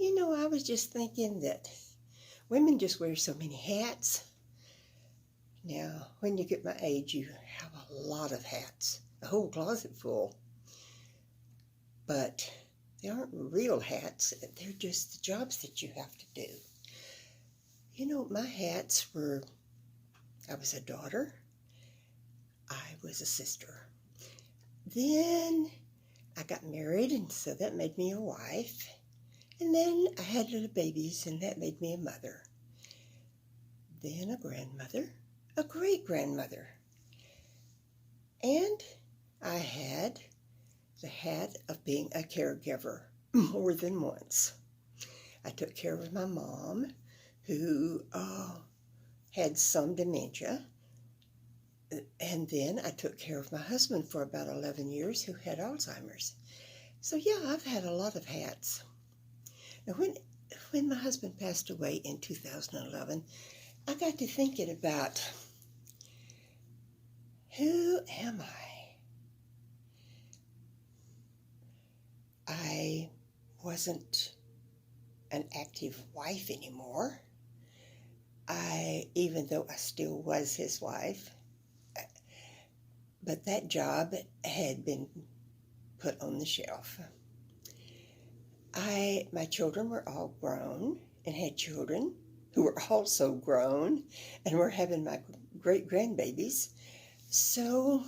I was just thinking that women just wear so many hats. Now, when you get my age, you have a lot of hats, a whole closet full. But they aren't real hats, they're just the jobs that you have to do. My hats were I was a daughter, I was a sister. Then I got married, and so that made me a wife. And then I had little babies, and that made me a mother. Then a grandmother, a great-grandmother. And I had the hat of being a caregiver more than once. I took care of my mom, who had some dementia. And then I took care of my husband for about 11 years, who had Alzheimer's. So yeah, I've had a lot of hats. Now, when my husband passed away in 2011, I got to thinking about, who am I? I wasn't an active wife anymore. Even though I still was his wife, but that job had been put on the shelf. My children were all grown and had children who were also grown and were having my great-grandbabies. So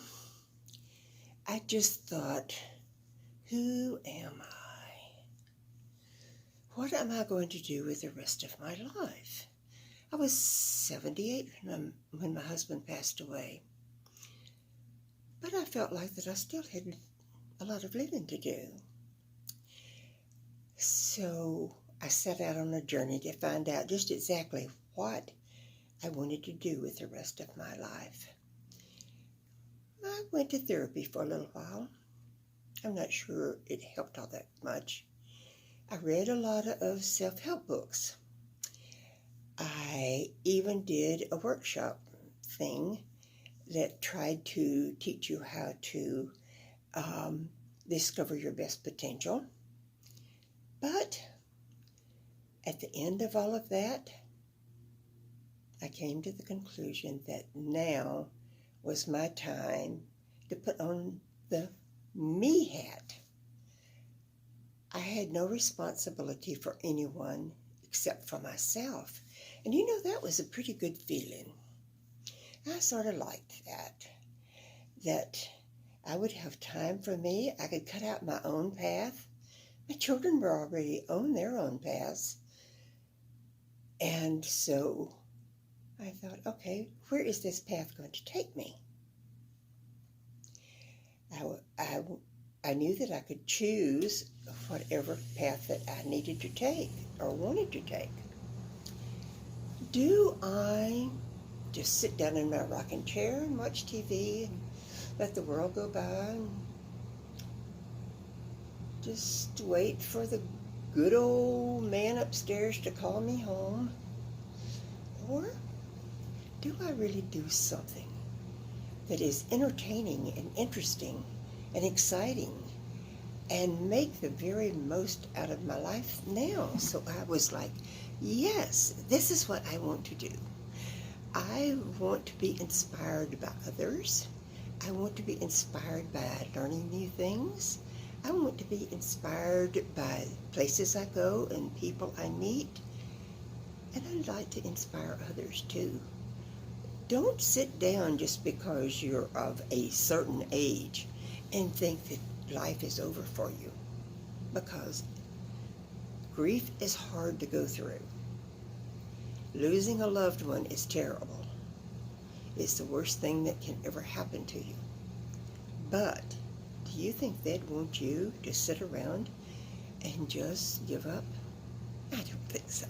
I just thought, who am I? What am I going to do with the rest of my life? I was 78 when my husband passed away. But I felt like that I still had a lot of living to do. So I set out on a journey to find out just exactly what I wanted to do with the rest of my life. I went to therapy for a little while. I'm not sure it helped all that much. I read a lot of self-help books. I even did a workshop thing that tried to teach you how to discover your best potential. But at the end of all of that, I came to the conclusion that now was my time to put on the me hat. I had no responsibility for anyone except for myself. And that was a pretty good feeling. I sort of liked that I would have time for me. I could cut out my own path. My children were already on their own paths. And so I thought, okay, where is this path going to take me? I knew that I could choose whatever path that I needed to take or wanted to take. Do I just sit down in my rocking chair and watch TV and let the world go by and just wait for the good old man upstairs to call me home? Or do I really do something that is entertaining and interesting and exciting and make the very most out of my life now? So I was like, yes, this is what I want to do. I want to be inspired by others. I want to be inspired by learning new things. I want to be inspired by places I go and people I meet. And I'd like to inspire others too. Don't sit down just because you're of a certain age and think that life is over for you, because grief is hard to go through. Losing a loved one is terrible. It's the worst thing that can ever happen to you. But do you think they'd want you to sit around and just give up? I don't think so.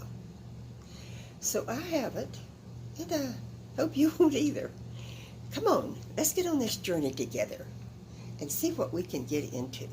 So I haven't, and I hope you won't either. Come on, let's get on this journey together and see what we can get into.